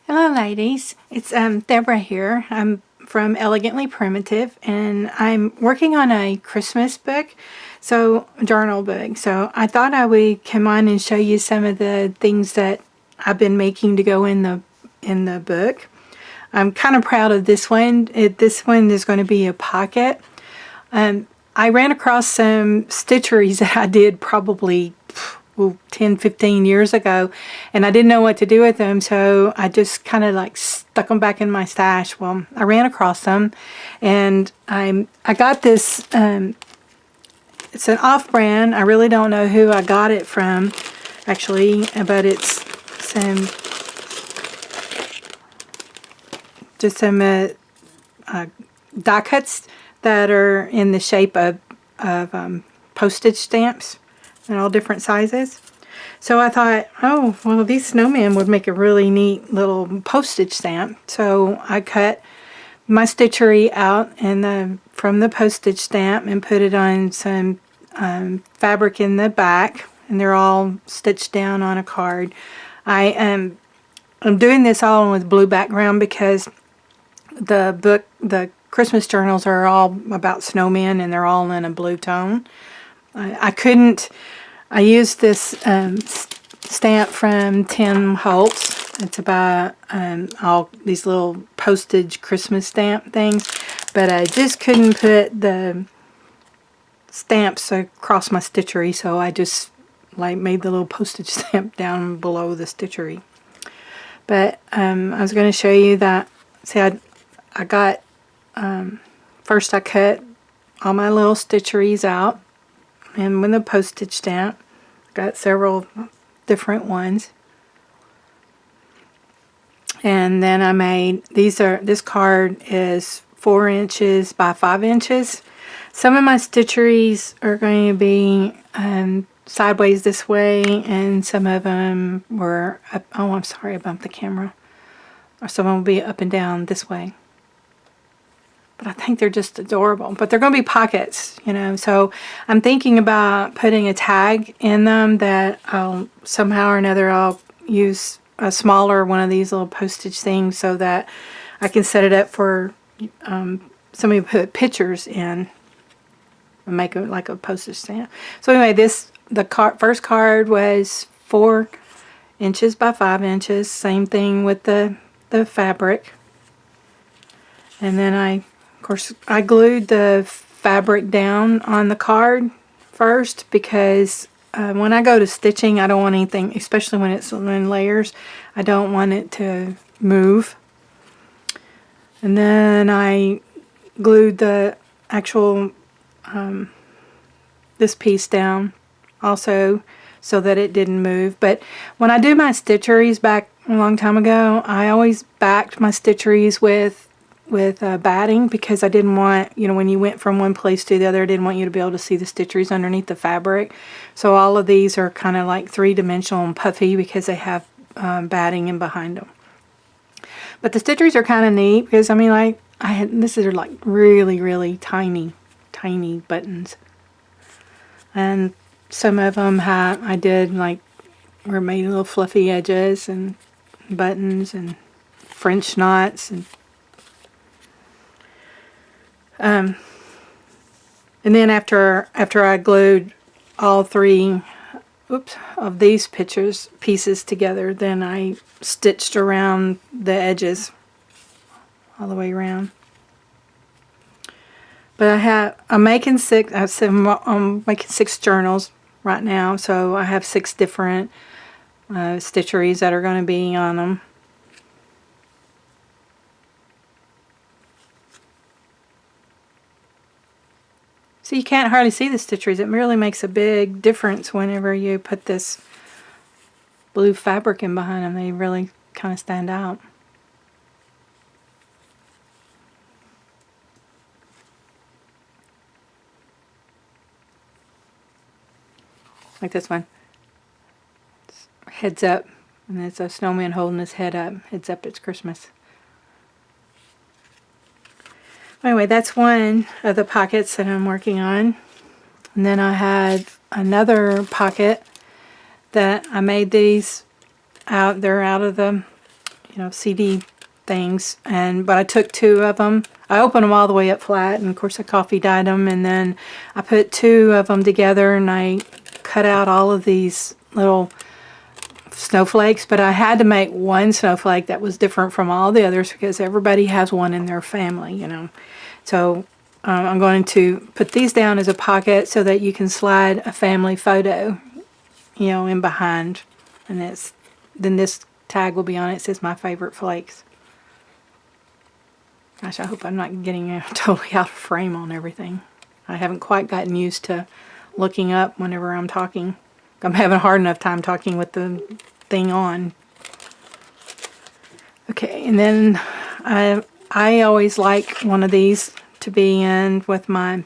Hello ladies, it's Deborah here. I'm from Elegantly Primitive and I'm working on a Christmas book, journal book. So I thought I would come on and show you some of the things that I've been making to go in the book. I'm kind of proud of this one. This one is going to be a pocket. I ran across some stitcheries that I did probably 10, 15 years ago, and I didn't know what to do with them, so I just kind of like stuck them back in my stash. Well, I ran across them, and I got this, it's an off-brand. I really don't know who I got it from, actually, but it's some, just some die cuts that are in the shape of postage stamps in all different sizes. So I thought, oh, well, these snowmen would make a really neat little postage stamp. So I cut my stitchery out from the postage stamp and put it on some fabric in the back, and they're all stitched down on a card. I'm doing this all with blue background because the Christmas journals are all about snowmen and they're all in a blue tone. I used this stamp from Tim Holtz. It's about all these little postage Christmas stamp things, but I just couldn't put the stamps across my stitchery, so I just like made the little postage stamp down below the stitchery. But I was going to show you that. See, I got, first I cut all my little stitcheries out, and with the postage stamp, got several different ones. And then I made, this card is 4 inches by 5 inches. Some of my stitcheries are going to be sideways this way, and some of them were up, oh, I'm sorry, I bumped the camera. Or some of them will be up and down this way. But I think they're just adorable. But they're going to be pockets, you know. So I'm thinking about putting a tag in them that I'll somehow or another I'll use a smaller one of these little postage things so that I can set it up for somebody to put pictures in and make it like a postage stamp. So anyway, the first card was 4 inches by 5 inches. Same thing with the fabric. And then of course, I glued the fabric down on the card first because when I go to stitching, I don't want anything, especially when it's in layers, I don't want it to move. And then I glued the actual, this piece down also so that it didn't move. But when I do my stitcheries back a long time ago, I always backed my stitcheries with batting because I didn't want, you know, when you went from one place to the other, I didn't want you to be able to see the stitcheries underneath the fabric. So all of these are kind of like three-dimensional and puffy because they have batting in behind them. But the stitcheries are kind of neat because, I mean, like, this is like really, really tiny buttons. And some of them I did like, were made little fluffy edges and buttons and French knots and then after I glued all three of these pieces together, then I stitched around the edges all the way around. But I'm making 6 journals right now, so I have 6 different stitcheries that are going to be on them. So you can't hardly see the stitcheries. It really makes a big difference whenever you put this blue fabric in behind them. They really kind of stand out. Like this one. It's heads up. And it's a snowman holding his head up. Heads up, it's Christmas. Anyway, that's one of the pockets that I'm working on. And then I had another pocket that I made these out. They're out of the you know, CD things. But I took 2 of them. I opened them all the way up flat, and of course I coffee dyed them, and then I put 2 of them together, and I cut out all of these little snowflakes, but I had to make one snowflake that was different from all the others because everybody has one in their family, you know. So I'm going to put these down as a pocket so that you can slide a family photo, you know, in behind, and then this tag will be on it. It says my favorite flakes. Gosh, I hope I'm not getting totally out of frame on everything. I haven't quite gotten used to looking up whenever I'm talking. I'm having a hard enough time talking with the thing on. Okay, and then I always like one of these to be in with my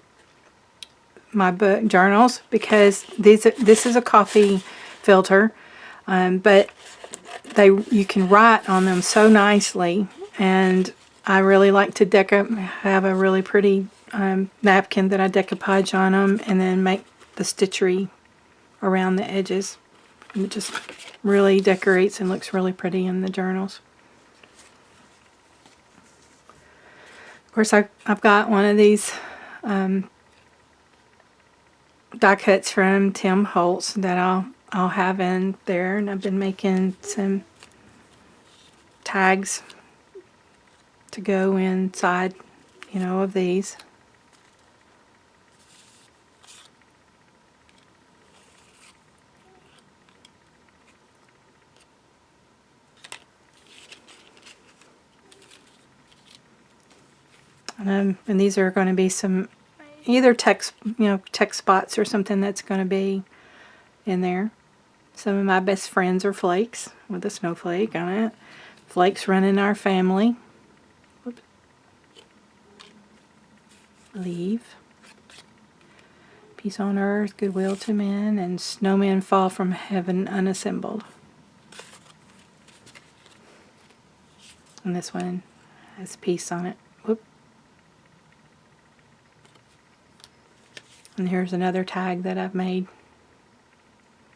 book journals because this is a coffee filter, but you can write on them so nicely, and I really like to have a really pretty napkin that I decoupage on them, and then make the stitchery around the edges. And it just really decorates and looks really pretty in the journals. Of course, I've got one of these die cuts from Tim Holtz that I'll have in there, and I've been making some tags to go inside, you know, of these. And these are going to be some either text spots or something that's going to be in there. Some of my best friends are flakes with a snowflake on it. Flakes run in our family. Whoops. Leave. Peace on earth, goodwill to men, and snowmen fall from heaven unassembled. And this one has peace on it. Whoop. And here's another tag that I've made.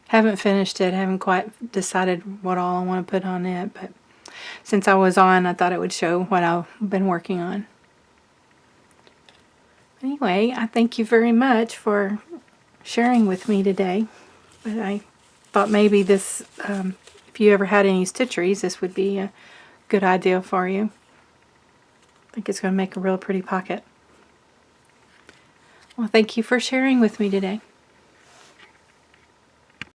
Haven't finished it, haven't quite decided what all I want to put on it, but since I was on, I thought it would show what I've been working on. Anyway, I thank you very much for sharing with me today. But I thought maybe this, if you ever had any stitcheries, this would be a good idea for you. I think it's going to make a real pretty pocket. Well, thank you for sharing with me today.